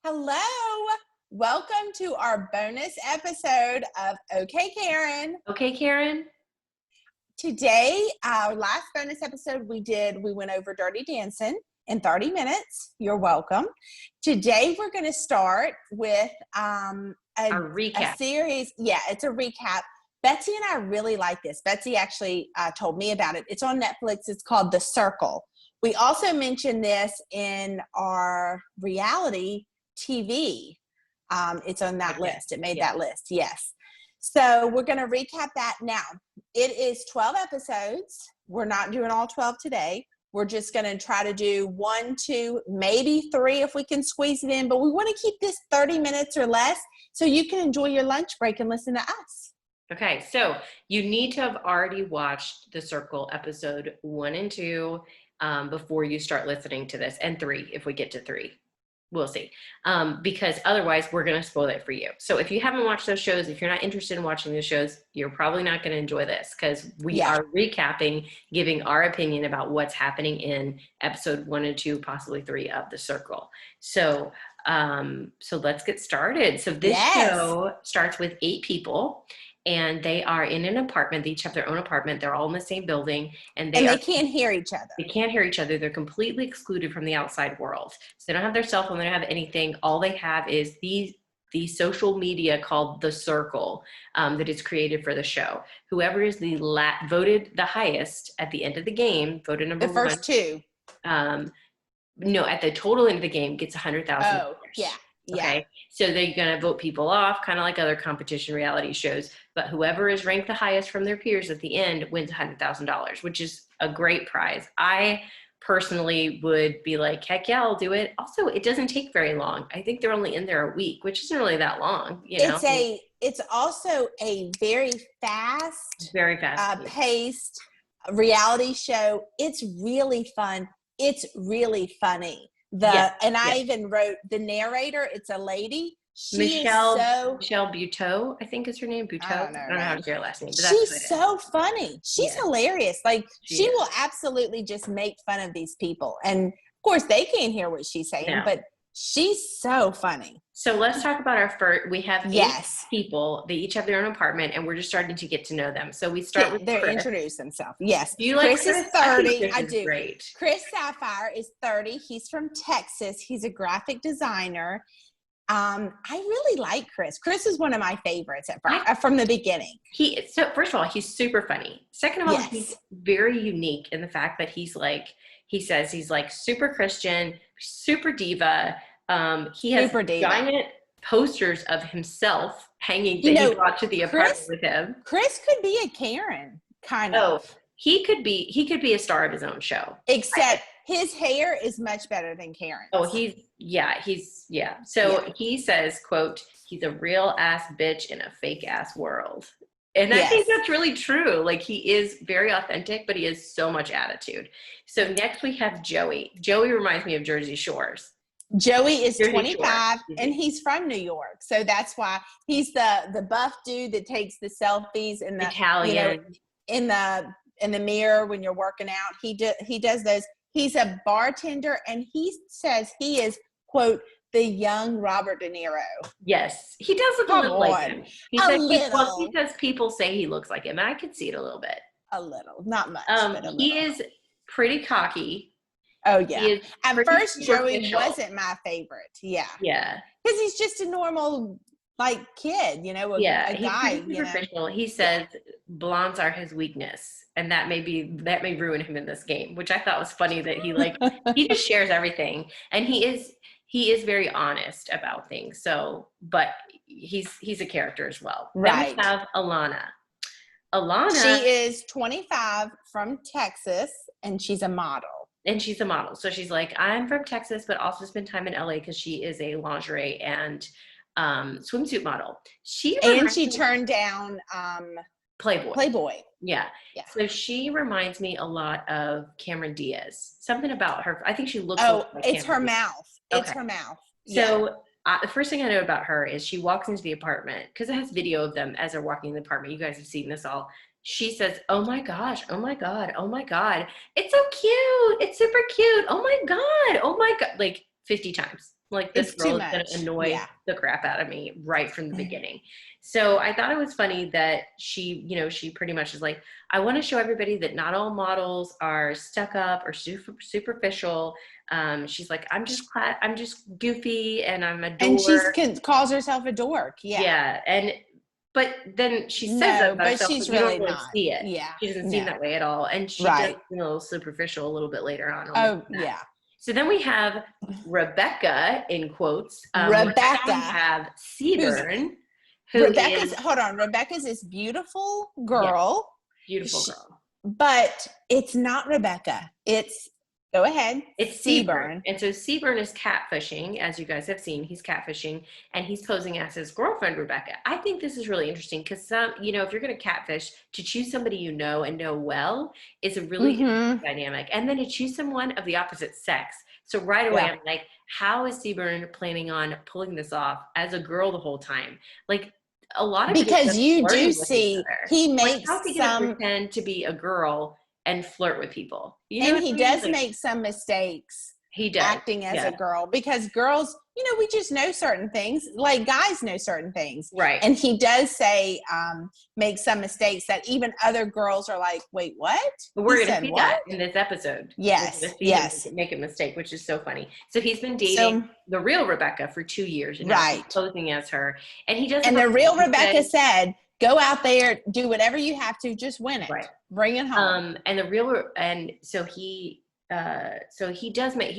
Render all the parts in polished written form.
Hello. Welcome to our bonus episode of Okay Karen. Okay, Karen? Today, our last bonus episode we went over Dirty Dancing in 30 minutes. You're welcome. Today, we're going to start with a recap. series. Yeah, it's a recap. Betsy and I really like this. Betsy actually told me about it. It's on Netflix. It's called The Circle. We also mentioned this in our reality TV. It's on that list. It made that list. Yes. So we're going to recap that now. It is 12 episodes. We're not doing all 12 today. We're just going to try to do 1, 2, maybe 3 if we can squeeze it in. But we want to keep this 30 minutes or less so you can enjoy your lunch break and listen to us. Okay, so you need to have already watched The Circle episode 1 and 2 before you start listening to this, and 3 if we get to 3. We'll see. Because otherwise we're going to spoil it for you. So if you haven't watched those shows, if you're not interested in watching those shows, you're probably not going to enjoy this because we are recapping, giving our opinion about what's happening in episode 1 and 2, possibly 3 of The Circle. So let's get started. So this show starts with 8 people. And they are in an apartment. They each have their own apartment. They're all in the same building. And they can't hear each other. They can't hear each other. They're completely excluded from the outside world. So they don't have their cell phone. They don't have anything. All they have is the social media called The Circle that is created for the show. Whoever is voted the highest at the end of the game, voted number 1. The first 2. No, at the total end of the game gets $100,000. Oh, yeah. Okay, so they're going to vote people off, kind of like other competition reality shows. But whoever is ranked the highest from their peers at the end wins $100,000, which is a great prize. I personally would be like, heck yeah, I'll do it. Also, it doesn't take very long. I think they're only in there a week, which isn't really that long. It's also a very fast paced reality show. It's really fun. It's really funny. I even wrote the narrator. It's a lady. Michelle Buteau, I think is her name. Buteau. I don't know how to say her last name. But she's so funny. She's hilarious. Like she will absolutely just make fun of these people. And of course they can't hear what she's saying, but she's so funny. So let's talk about our first. We have 8 people. They each have their own apartment, and we're just starting to get to know them. So we start with Chris. Introduce themselves. Yes. Do you like Chris is 30. I do. Great. Chris Sapphire is 30. He's from Texas. He's a graphic designer. I really like Chris. Chris is one of my favorites from the beginning. So first of all, he's super funny. Second of all, he's very unique in the fact that he says he's like super Christian, super diva. He has giant posters of himself hanging that he brought to the apartment with him. Chris could be a Karen, kind of. He could be a star of his own show. Except his hair is much better than Karen's. Oh, So he says, quote, he's a real ass bitch in a fake ass world. And I think that's really true. Like he is very authentic, but he has so much attitude. So next we have Joey. Joey reminds me of Jersey Shores. Joey is 25 and he's from New York. So that's why he's the buff dude that takes the selfies in the Italian in the mirror when you're working out. He does those. He's a bartender and he says he is, quote, the young Robert De Niro. Yes, he does look a little like him. He says people say he looks like him, and I could see it a little bit. A little, not much. But a little. He is pretty cocky. Oh yeah. At first, Joey wasn't my favorite. Yeah. Yeah. Because he's just a normal kid, a guy. He's superficial. He says blondes are his weakness. And that may ruin him in this game, which I thought was funny that he just shares everything. And he is very honest about things. So, but he's a character as well. Right. Then we have Alana. She is 25 from Texas and she's a model. So she's like, I'm from Texas, but also spent time in LA because she is a lingerie and swimsuit model. She turned down Playboy. Yeah. So she reminds me a lot of Cameron Diaz. Something about her. I think she looks. It's her mouth. Okay. It's her mouth. So the first thing I know about her is she walks into the apartment because it has video of them as they're walking in the apartment. You guys have seen this all. She says, oh my gosh, oh my God, oh my God. It's so cute. It's super cute. Oh my God. Like 50 times. Like, this It's too girl is going much. to annoy Yeah. the crap out of me right from the beginning. So I thought it was funny that she, she pretty much is like, I want to show everybody that not all models are stuck up or superficial. She's like, I'm just goofy and I'm a And she dork. calls herself a dork. Yeah. Yeah. But then she says that No, about but herself, she's but you don't really really not. see it. Yeah. She doesn't seem No. that way at all. And she does Right. seem a little superficial a little bit later on. Oh, yeah. So then we have Rebecca, in quotes. Rebecca. We have Seaburn, who hold on. Rebecca's this beautiful girl. Yeah, beautiful girl. But it's not Rebecca. Go ahead. It's Seaburn. And so Seaburn is catfishing, as you guys have seen. He's catfishing, and he's posing as his girlfriend, Rebecca. I think this is really interesting because if you're going to catfish, to choose somebody you know and know well is a really interesting dynamic. And then to choose someone of the opposite sex. So right away, I'm like, how is Seaburn planning on pulling this off as a girl the whole time? Like, a lot of because you do see he makes how's he gonna pretend to be a girl and flirt with people, and he does make some mistakes. He does acting as a girl, because girls, we just know certain things, like guys know certain things, right? And he does say make some mistakes that even other girls are like, wait, what? But we're gonna see that in this episode. Yes. Make a mistake, which is so funny. So he's been dating the real Rebecca for 2 years, and now he's posing as her, and he doesn't. And the real Rebecca said, go out there, do whatever you have to, just win it, bring it home. He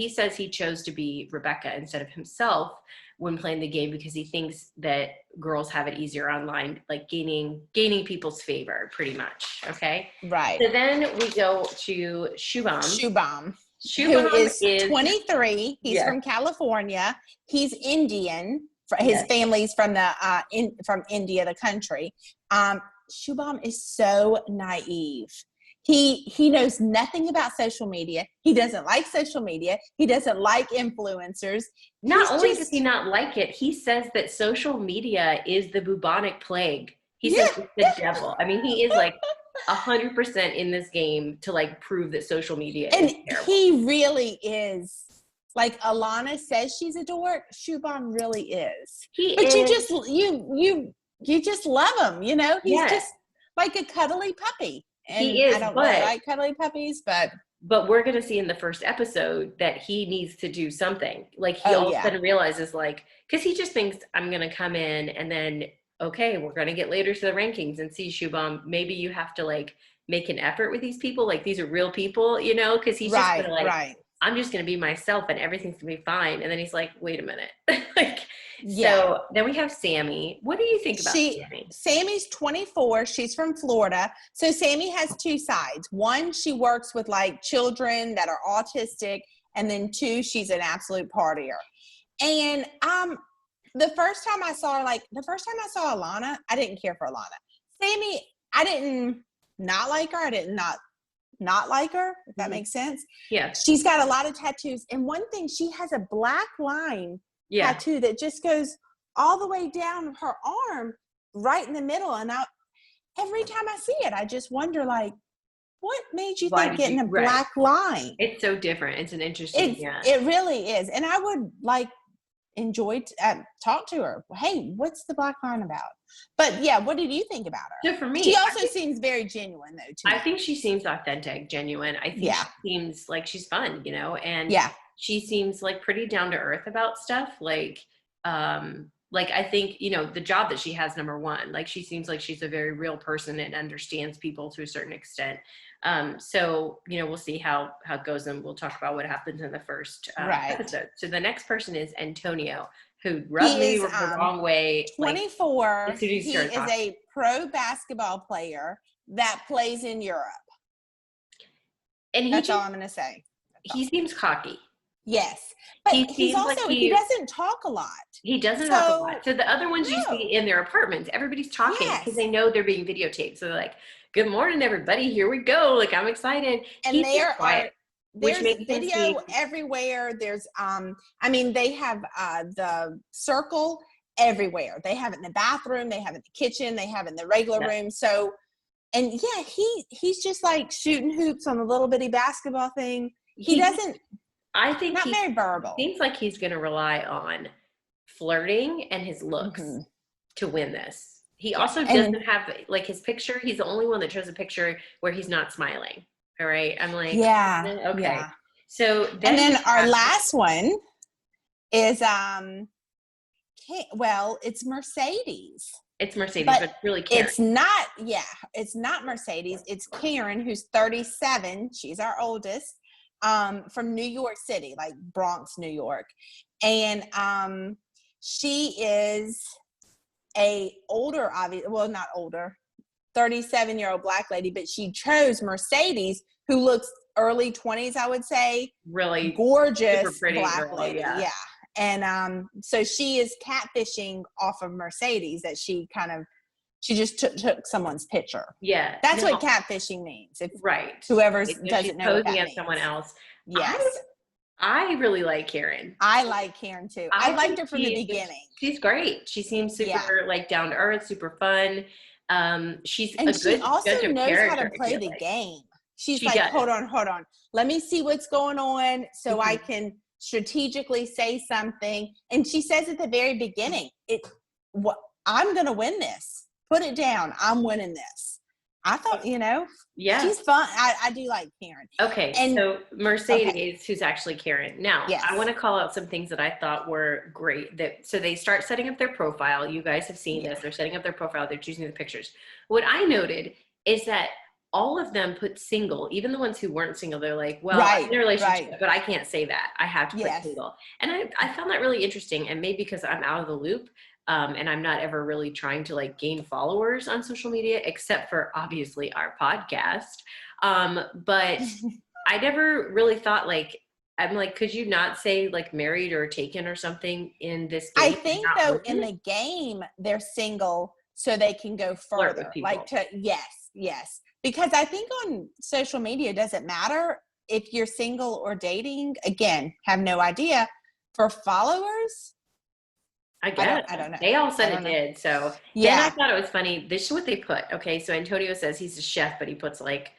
says he chose to be Rebecca instead of himself when playing the game because he thinks that girls have it easier online, like gaining people's favor, pretty much. Okay. Right. So then we go to Shubham. Who is 23. He's from California. He's Indian. His family's from from India, the country. Shubham is so naive. He knows nothing about social media. He doesn't like social media. He doesn't like influencers. Not only does he not like it, he says that social media is the bubonic plague. He says it's the devil. I mean, he is like 100% in this game to like prove that social media is terrible. He really is. Like Alana says she's a dork, Shubham really is. You just love him, He's just like a cuddly puppy. And he is, I don't really like cuddly puppies, but we're going to see in the first episode that he needs to do something. Like he all of a sudden realizes, like, because he just thinks I'm going to come in and then, okay, we're going to get later to the rankings and see Shubham. Maybe you have to like make an effort with these people. Like these are real people, because he's just gonna, like, I'm just going to be myself and everything's going to be fine. And then he's like, wait a minute. So then we have Sammy. What do you think about Sammy? Sammy's 24. She's from Florida. So Sammy has two sides. One, she works with like children that are autistic. And then two, she's an absolute partier. And the first time I saw Alana, I didn't care for Alana. Sammy, I didn't not like her. I did not like her, if that makes sense. Yeah. She's got a lot of tattoos. And one thing, she has a black line tattoo that just goes all the way down her arm, right in the middle. And every time I see it, I just wonder, like, what made you think getting a black line? It's so different. It's an interesting, It really is. And I would like enjoy talk to her. Hey, what's the black line about? But what did you think about her? So for me, she also seems very genuine, though, too. I think she seems authentic, genuine. I think she seems like she's fun, and she seems like pretty down to earth about stuff. Like I think, the job that she has, number one, like she seems like she's a very real person and understands people to a certain extent. So, we'll see how it goes, and we'll talk about what happens in the first episode. So the next person is Antonio, who rubbed me the wrong way. 24. He is a pro basketball player that plays in Europe. And that's all I'm going to say. He seems cocky. Yes. But he doesn't talk a lot. He doesn't talk a lot. So the other ones you see in their apartments, everybody's talking because they know they're being videotaped. So they're like, good morning, everybody. Here we go. Like, I'm excited. And there's video everywhere. There's, they have the circle everywhere. They have it in the bathroom. They have it in the kitchen. They have it in the regular room. So, and he's just like shooting hoops on the little bitty basketball thing. He doesn't. I think Not he very verbal. seems like he's going to rely on flirting and his looks to win this. He Yeah. also doesn't have, like, his picture. He's the only one that shows a picture where he's not smiling. All right. I'm like, yeah. okay. Yeah. So And then we our have, last one is well, it's Mercedes. it's Mercedes, But but it's really Karen. It's not Mercedes. It's Karen, who's 37. She's our oldest, from New York City, like Bronx, New York. And she is a older, well, not older, 37-year-old Black lady, but she chose Mercedes, who looks early 20s, I would say. Really gorgeous Black girl, lady. Yeah. And so she is catfishing off of Mercedes, that she just took someone's picture. Yeah. That's what catfishing means. If right. whoever So doesn't know what that means. someone else. Yes. I really like Karen. I like Karen too. I liked her from the beginning. She's great. She seems super like down to earth, super fun. She's a good she also judge of knows character, how to play the game. She's she like, does. hold on. Let me see what's going on so I can strategically say something. And she says at the very beginning, I'm going to win this. Put it down. I'm winning this. I thought, she's fun. I do like Karen. Okay, so Mercedes, who's actually Karen. Now, yes. I want to call out some things that I thought were great. So they start setting up their profile. You guys have seen this. They're setting up their profile. They're choosing the pictures. What I noted is that all of them put single, even the ones who weren't single. They're like, well, I'm in a relationship, but I can't say that. I have to put single. And I found that really interesting. And maybe because I'm out of the loop, and I'm not ever really trying to like gain followers on social media, except for obviously our podcast. But I never really thought I'm like, could you not say like married or taken or something in this game? I think though in the game, they're single so they can go further. Yes. Because I think on social media, it doesn't matter if you're single or dating. Again, have no idea. For followers, I guess. I don't know. They all said it did. So then I thought it was funny. This is what they put. Okay, so Antonio says he's a chef, but he puts like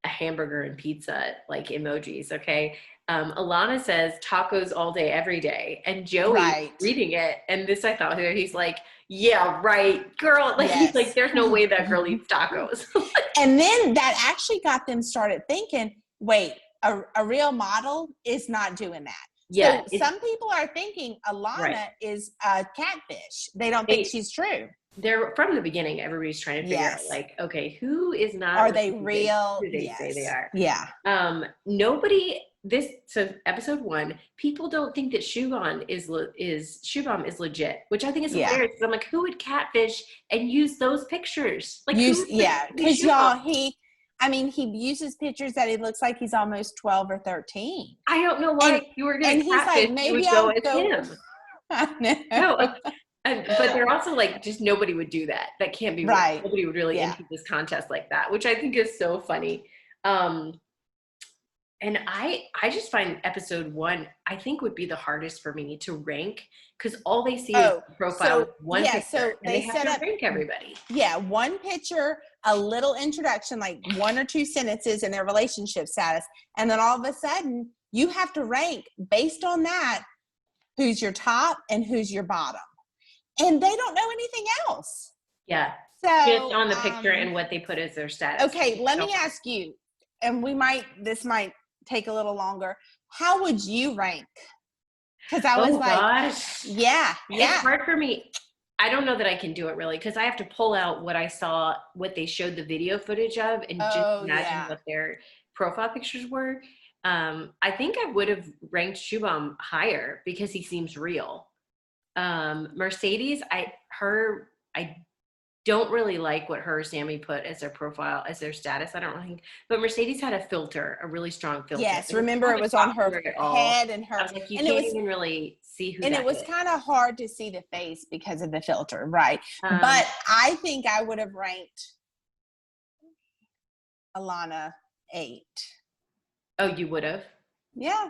a hamburger and pizza like emojis. Okay. Alana says tacos all day, every day. And Joey reading it, and this I thought he's like, yeah, right, girl. Like he's like, there's no way that girl eats tacos. And then that actually got them started thinking, wait, a real model is not doing that. Yeah. So some people are thinking Alana is a catfish. They don't think she's true. They're from the beginning, everybody's trying to figure out like, okay, who is not? Are they real? Who they say they are. Yeah. So episode 1, people don't think that Shubham is legit, which I think is hilarious. I'm like, who would catfish and use those pictures? Like, because y'all, he uses pictures that he looks like he's almost 12 or 13. I don't know why you were going to catfish. Like, maybe I'll go as him. I know. But they're also like, just nobody would do that. That can't be right. Nobody would really enter this contest like that, which I think is so funny. And I just find episode 1, I think, would be the hardest for me to rank, because all they see is the profile with one picture. So they have to rank everybody. Yeah, one picture, a little introduction, like 1 or 2 sentences in their relationship status. And then all of a sudden, you have to rank based on that, who's your top and who's your bottom. And they don't know anything else. Yeah. So just on the picture and what they put as their status. Okay, let me ask you, and this might take a little longer. How would you rank? Because I was It's hard for me. I don't know that I can do it really, because I have to pull out what they showed the video footage of, and just imagine what their profile pictures were. I think I would have ranked Shubham higher because he seems real. Mercedes, I don't really like what her Sammy put as their profile, as their status. I don't really think, but Mercedes had a filter, a really strong filter. Yes, remember it was on her head and her. I was like, you can't even really see who. And it was kind of hard to see the face because of the filter, right? But I think I would have ranked Alana 8. Oh, you would have? Yeah.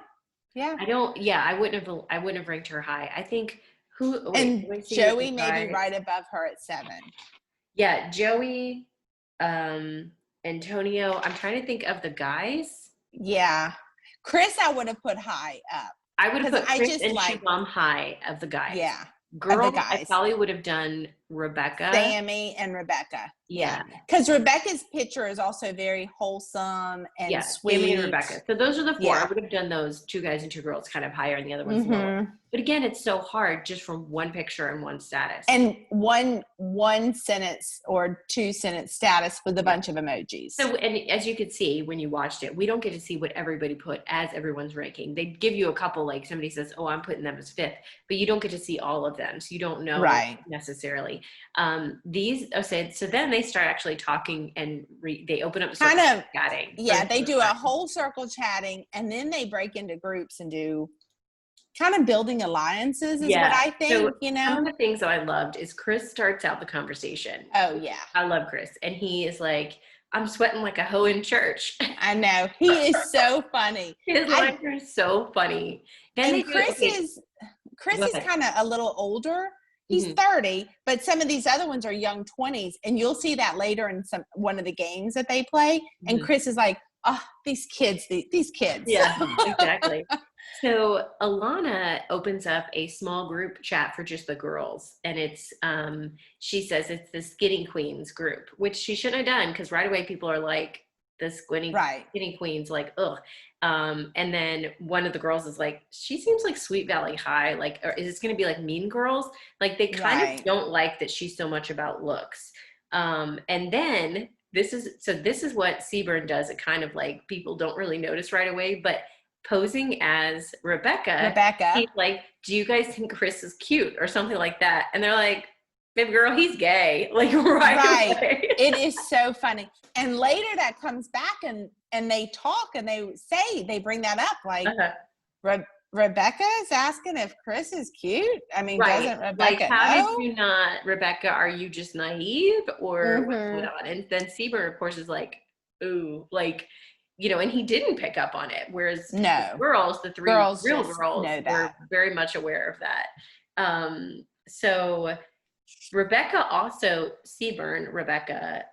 I wouldn't have ranked her high. I think Joey maybe right above her at 7. Yeah, Joey, Antonio. I'm trying to think of the guys. Yeah, Chris, I would have put high up. I would have put Chris just and like, Shubham high of the guys. Yeah. Girls, I probably would have done Rebecca. Sammy and Rebecca. Yeah. Because Rebecca's picture is also very wholesome and sweet. Sammy and Rebecca. So those are the 4. I would have done those 2 guys and 2 girls kind of higher and the other ones lower. But again, it's so hard just from one picture and one status. And one sentence or 2 sentence status with a bunch of emojis. So, and as you could see when you watched it, we don't get to see what everybody put as everyone's ranking. They give you a couple, like somebody says, oh, I'm putting them as 5th, but you don't get to see all of them. So you don't know necessarily. So then they start actually talking and they open up kind of chatting. Yeah, they do a whole circle chatting and then they break into groups and do kind of building alliances is what I think, so Some of the things that I loved is Chris starts out the conversation. Oh, yeah. I love Chris. And he is like, I'm sweating like a hoe in church. I know. He is so funny. His lines are so funny. Then Chris is kind of a little older. He's 30, but some of these other ones are young 20s. And you'll see that later in one of the games that they play. And Chris is like, oh, these kids. Yeah, exactly. So Alana opens up a small group chat for just the girls. And it's, she says it's the Skinny Queens group, which she shouldn't have done because right away people are like, the Skinny Queens, like, ugh. And then one of the girls is like, she seems like Sweet Valley High. Like, or is this going to be like Mean Girls? Like they kind of don't like that she's so much about looks. And then this is what Seaburn does. It kind of like people don't really notice right away, but posing as Rebecca, he's like, do you guys think Chris is cute or something like that? And they're like, baby girl, he's gay. Like right away. It is so funny. And later that comes back and they talk and they bring that up like Rebecca is asking if Chris is cute. I mean, doesn't Rebecca like, how know? did you not, Rebecca, are you just naive or what's going on? And then Seaburn, of course, is like, ooh, like, you know, and he didn't pick up on it. Whereas the 3 real girls were very much aware of that. So Rebecca also, Rebecca,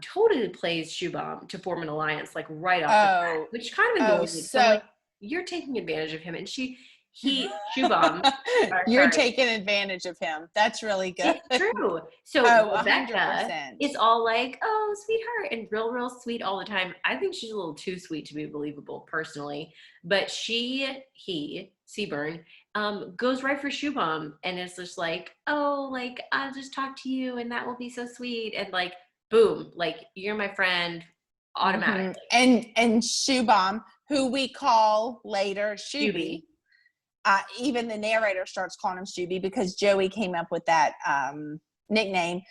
totally plays Shubham to form an alliance, like right off the bat, which kind of annoys me. So like, you're taking advantage of him. And Shubham. You're taking advantage of him. That's really good. It's true. So Rebecca 100%. Is all like, oh, sweetheart, and real sweet all the time. I think she's a little too sweet to be believable, personally. But Seaburn, goes right for Shubham and is just like, oh, like, I'll just talk to you and that will be so sweet. And like, boom, like, you're my friend automatically. And Shubham, who we call later Shuby. Even the narrator starts calling him Shuby because Joey came up with that nickname.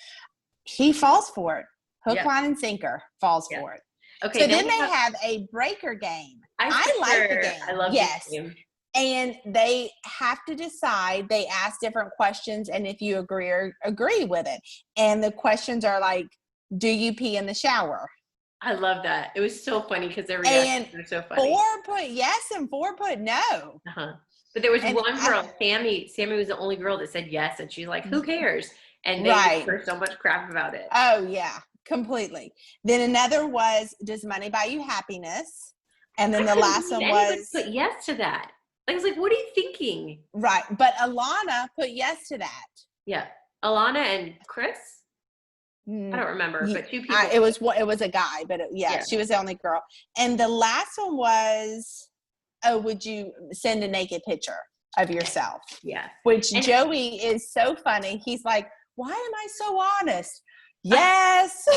He falls for it. Hook, line, and sinker falls for it. Okay. So then they have a breaker game. I like the game. I love this game. And they have to decide. They ask different questions, and if you agree with it. And the questions are like, do you pee in the shower? I love that. It was so funny because their reactions were so funny. 4 put yes and 4 put no. But there was one girl, Sammy was the only girl that said yes, and she's like, who cares? And they gave her so much crap about it. Oh, yeah, completely. Then another was, does money buy you happiness? And then the last one was... put yes to that. I was like, what are you thinking? Right, but Alana put yes to that. Yeah, Alana and Chris? I don't remember, but 2 people. It was a guy, but she was the only girl. And the last one was... oh, would you send a naked picture of yourself? Yeah. Which Joey is so funny. He's like, why am I so honest? Yes.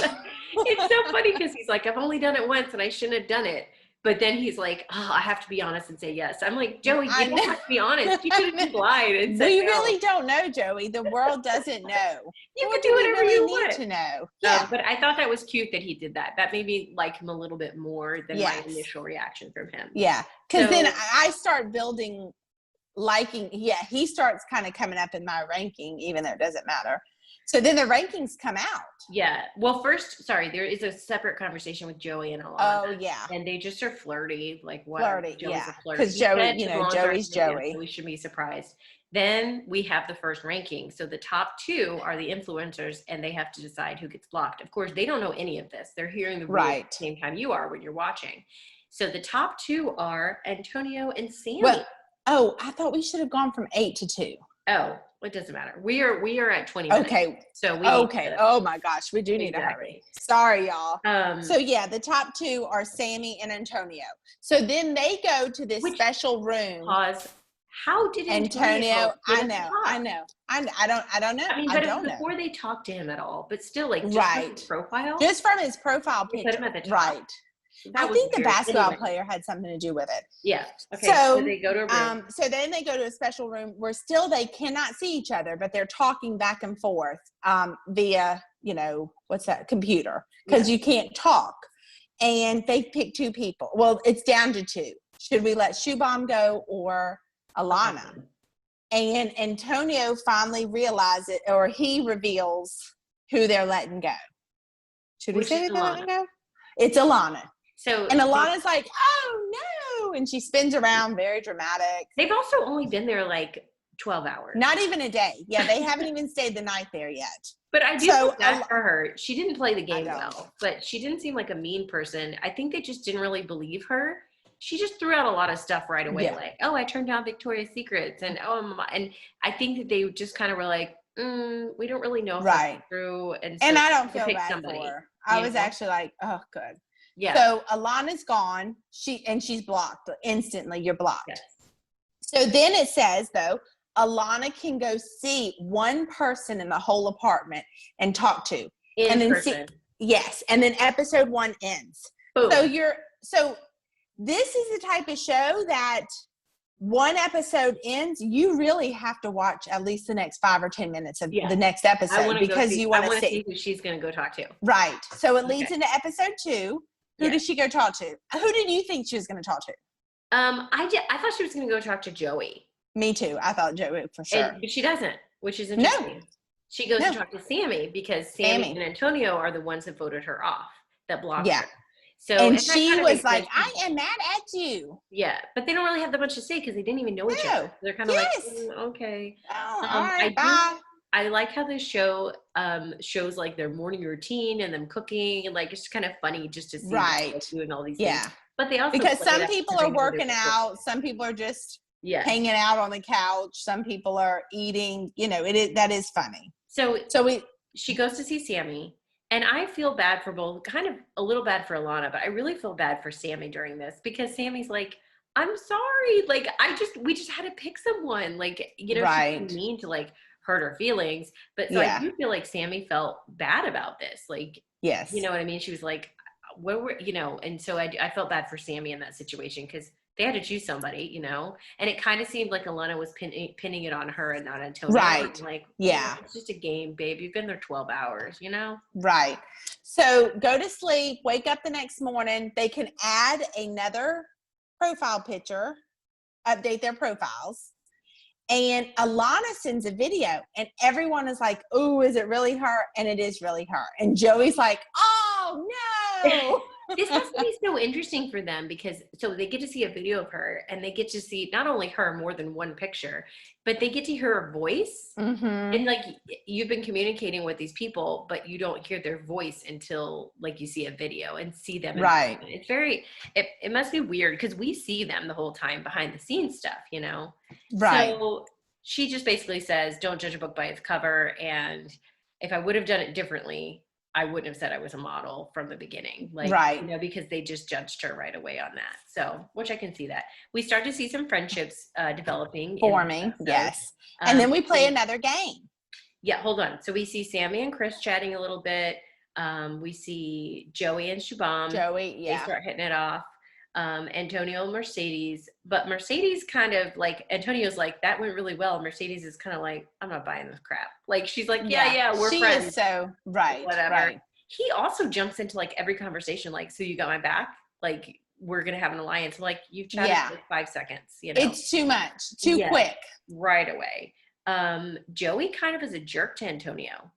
It's so funny because he's like, I've only done it once and I shouldn't have done it. But then he's like, oh, I have to be honest and say yes. I'm like, Joey, you don't have to be honest. You could have been lied and said we really don't know, Joey. The world doesn't know. You can do whatever you want to know. But I thought that was cute that he did that. That made me like him a little bit more than my initial reaction from him. Yeah, because then I start building liking. Yeah, he starts kind of coming up in my ranking, even though it doesn't matter. So then the rankings come out. Yeah. Well, first, there is a separate conversation with Joey and Alana. Oh, yeah. And they just are flirty. Like, what? Flirty, Joey's a flirt. Because Joey, Joey's Joey. So we should be surprised. Then we have the first ranking. So the top 2 are the influencers, and they have to decide who gets blocked. Of course, they don't know any of this. They're hearing the rules at the same time you are when you're watching. So the top two are Antonio and Sammy. Well, oh, I thought we should have gone from 8 to 2. Oh, it doesn't matter. We are at 20 minutes. Okay. So we okay. Oh my gosh, we do need to hurry. Sorry, y'all. So yeah, the top two are Sammy and Antonio. So then they go to this special room. Pause. How did Antonio? I don't know. I mean, but before they talk to him at all, but still, like, just from his profile. Just from his profile picture. Put him at the top. Right. I think the basketball player had something to do with it. Yeah. Okay. So they go to a room. So then they go to a special room where still they cannot see each other, but they're talking back and forth via, what's that, computer, because you can't talk. And they pick two people. Well, it's down to two. Should we let Shubham go or Alana? And Antonio finally realizes, or he reveals who they're letting go. Should we say they're letting go? It's Alana. And Alana's like, oh no, and she spins around, very dramatic. They've also only been there like 12 hours. Not even a day. Yeah, they haven't even stayed the night there yet. But I do feel bad for her. She didn't play the game well, but she didn't seem like a mean person. I think they just didn't really believe her. She just threw out a lot of stuff right away, like, oh, I turned down Victoria's Secrets, and and I think that they just kind of were like, we don't really know if that's true, and I don't feel bad for her. I was actually like, oh, good. Yeah. So Alana's gone. She's blocked instantly. You're blocked. Yes. So then it says though, Alana can go see one person in the whole apartment and talk to. In person. Yes. And then episode 1 ends. Boom. So this is the type of show that one episode ends, you really have to watch at least the next 5 or 10 minutes of the next episode because you want to see who she's going to go talk to. Right. So it leads into episode 2. Who did she go talk to? Who did you think she was going to talk to? I thought she was going to go talk to Joey. Me too. I thought Joey for sure. But she doesn't, which is interesting. No. She goes to talk to Sammy because Sammy and Antonio are the ones that voted her off, that blocked her. So, and she was like, I am mad at you. Yeah, but they don't really have that much to say because they didn't even know each other. They're kind of like, okay. Oh, all right, bye. I like how this show shows like their morning routine and them cooking, and like it's just kind of funny just to see them doing all these things. But they also because some people are working out, some people are just hanging out on the couch, some people are eating. That is funny. So she goes to see Sammy. And I feel bad for both, kind of a little bad for Alana, but I really feel bad for Sammy during this because Sammy's like, I'm sorry. Like, we just had to pick someone. Like, she didn't mean to like hurt her feelings. But so I do feel like Sammy felt bad about this. Like, yes. You know what I mean? She was like, what were, and so I felt bad for Sammy in that situation because they had to choose somebody, and it kind of seemed like Alana was pinning it on her and not Antonio. Right. Like, it's just a game, babe. You've been there 12 hours, Right. So go to sleep, wake up the next morning. They can add another profile picture, update their profiles. And Alana sends a video and everyone is like, oh, is it really her? And it is really her. And Joey's like, oh, no. This has to be so interesting for them because so they get to see a video of her and they get to see not only her more than one picture, but they get to hear her voice. Mm-hmm. And like you've been communicating with these people, but you don't hear their voice until like you see a video and see them. Right. It's very, it must be weird because we see them the whole time behind the scenes stuff, Right. So she just basically says, don't judge a book by its cover. And if I would have done it differently, I wouldn't have said I was a model from the beginning, because they just judged her right away on that. So, which I can see that. We start to see some friendships developing. Forming, yes. And then we play another game. Yeah, hold on. So we see Sammy and Chris chatting a little bit. We see Joey and Shubham. They start hitting it off. Antonio and Mercedes. But Mercedes kind of like, Antonio's like, that went really well. Mercedes is kind of like, I'm not buying this crap. Like, she's like, yeah, we're friends. She is so, whatever. Right. He also jumps into like every conversation, like, so you got my back? Like, we're going to have an alliance. Like, you've chatted for like 5 seconds, It's too much, too quick. Right away. Joey kind of is a jerk to Antonio.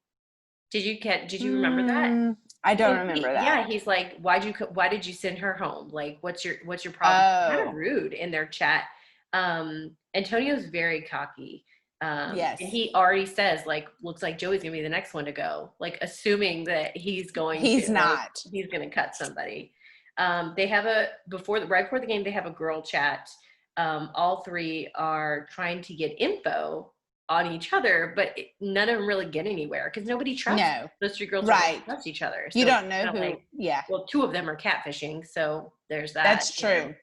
Did you remember that? I don't remember that. Yeah, he's like, why did you send her home? Like, what's your problem? Kind of rude in their chat. Antonio's very cocky. Yes. And he already says, like, looks like Joey's gonna be the next one to go. Like, assuming that he's going to cut somebody. They have right before the game, they have a girl chat. All three are trying to get info on each other, but none of them really get anywhere because nobody trusts. No. Those three girls Right. don't trust each other. You So don't know it's who. like, Yeah. well, two of them are catfishing, so there's that. That's true.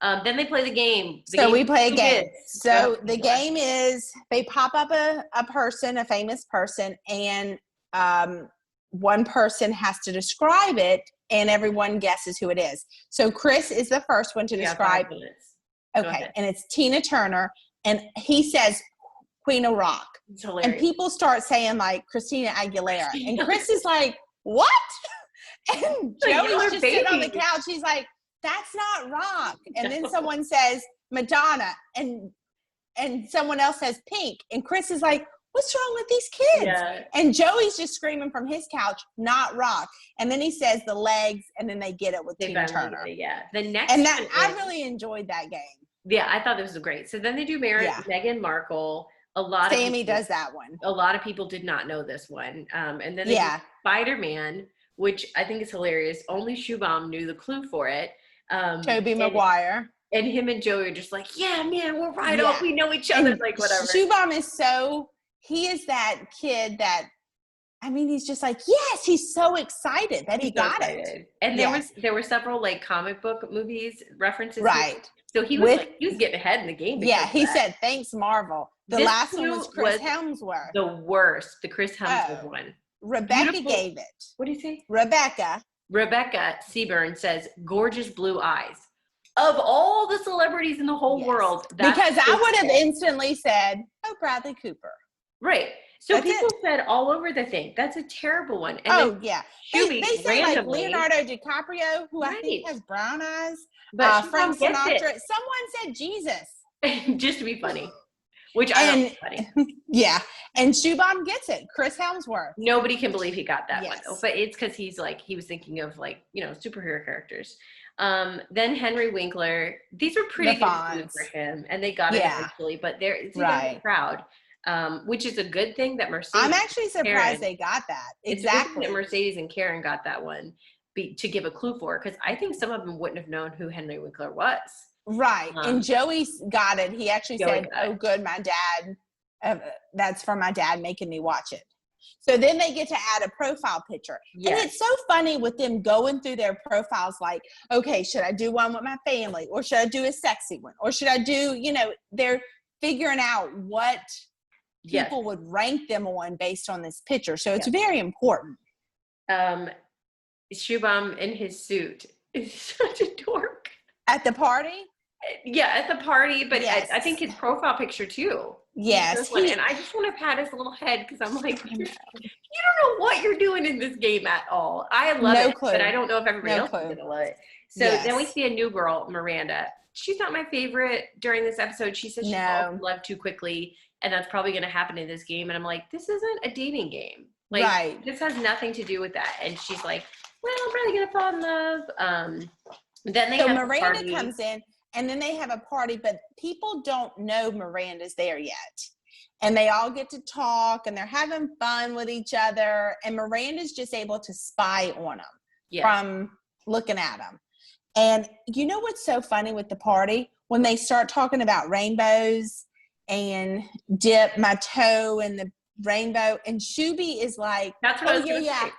Then they play the game. So we play a game. So Go the game is they pop up a person, a famous person, and one person has to describe it, and everyone guesses who it is. So Chris is the first one to describe. 5 minutes. Okay, and it's Tina Turner, and he says Queen of Rock. It's hilarious. And people start saying like Christina Aguilera, and Chris is like, "What?" And Joey's just sitting on the couch. He's like, "That's not rock." And then someone says Madonna, and someone else says Pink, and Chris is like, "What's wrong with these kids?" Yeah. And Joey's just screaming from his couch, "Not rock." And then he says the legs, and then they get it with Tina Turner. The next and that I really enjoyed that game. Yeah, I thought this was great. So then they do Meghan Markle. Sammy does that one. A lot of people did not know this one. And then they do Spider-Man, which I think is hilarious. Only Shubham knew the clue for it. Tobey Maguire. And him and Joey are just like, yeah, man, we're right on. We know each other, like whatever. Shubham he is that kid that, I mean, he's just like, yes, he's so excited that he got it. And there were several like comic book movies references. Right. So he was getting ahead in the game. Yeah, he said, thanks, Marvel. The last one was Chris Hemsworth. The worst, the Chris Hemsworth one. Rebecca gave it. What do you say? Rebecca Seaburn says, gorgeous blue eyes. Of all the celebrities in the whole world. Because I would have instantly said, oh, Bradley Cooper. Right. So people said all over the thing, that's a terrible one. And they say like Leonardo DiCaprio, who I think has brown eyes. But Frank Sinatra. Someone said Jesus. Just to be funny. Which I don't think funny. Yeah. And Shubham gets it. Chris Hemsworth. Nobody can believe he got that one though. But it's because he was thinking of like, superhero characters. Then Henry Winkler. These were pretty good for him. And they got it eventually, but it's a crowd. Which is a good thing that Mercedes. I'm actually surprised they got that. Exactly. That Mercedes and Karen got that one to give a clue for, because I think some of them wouldn't have known who Henry Winkler was. Right. And Joey got it. He actually said, oh, good, my dad, that's for my dad making me watch it. So then they get to add a profile picture. Yes. And it's so funny with them going through their profiles like, okay, should I do one with my family? Or should I do a sexy one? Or should I do, they're figuring out what people would rank them on based on this picture. So it's very important. Shubham in his suit is such a dork. At the party? Yeah, at the party, but I think his profile picture too. Yes. And I just want to pat his little head because I'm like, you don't know what you're doing in this game at all. I love it, but I don't know if everybody else is going to love it. So then we see a new girl, Miranda. She's not my favorite during this episode. She says she falls in love too quickly, and that's probably going to happen in this game. And I'm like, this isn't a dating game. Like, this has nothing to do with that. And she's like, well, I'm probably going to fall in love. Then Miranda comes in, and then they have a party, but people don't know Miranda's there yet. And they all get to talk, and they're having fun with each other. And Miranda's just able to spy on them from looking at them. And you know what's so funny with the party? When they start talking about rainbows and dip my toe in the rainbow, and Shuby is like, that's what I was going to say.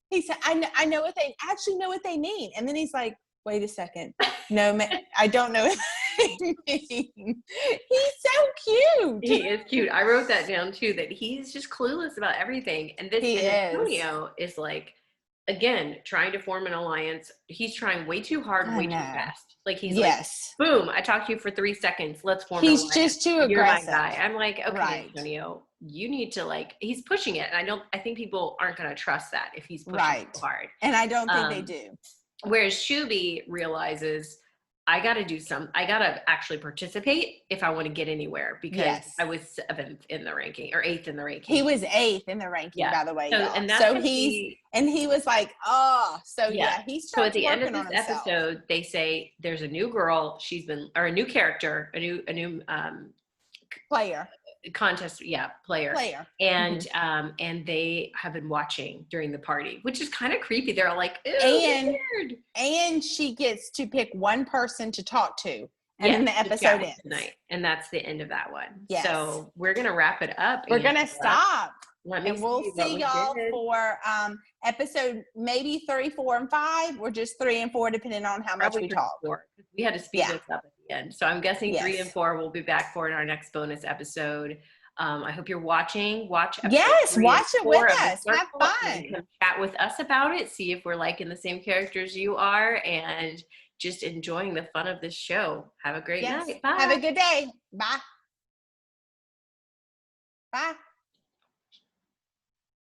He said, I know what they actually know what they mean. And then he's like, wait a second. No, I don't know what they mean. He's so cute. He is cute. I wrote that down too, that he's just clueless about everything. And Antonio is like, again, trying to form an alliance. He's trying way too hard, way too fast. Like he's like, boom, I talked to you for 3 seconds. Let's form an alliance. He's just too aggressive. You're my guy. I'm like, okay, Antonio, you need to he's pushing it. And I think people aren't going to trust that if he's pushing so hard. And I don't think they do. Whereas Shuby realizes, I got to actually participate if I want to get anywhere, because I was 7th in the ranking or 8th in the ranking. He was 8th in the ranking, by the way. So he was like, oh, he starts so at the end of this episode, they say there's a new girl. A new character, a new player. contest, player. Player. And and they have been watching during the party, which is kind of creepy. They're all like, ew, weird. And she gets to pick one person to talk to. And Yes, then the episode ends. Tonight. And that's the end of that one. Yes. So we're going to wrap it up. We're going to stop. And we'll see y'all for episode maybe 3, 4, and 5, or just 3 and 4, depending on how much we talk. We had to speed this up at the end. So I'm guessing 3 and 4 we'll be back for in our next bonus episode. I hope you're watching. Watch it with us. Have fun. Come chat with us about it. See if we're liking the same characters you are, and just enjoying the fun of this show. Have a great night. Bye. Have a good day. Bye. Bye.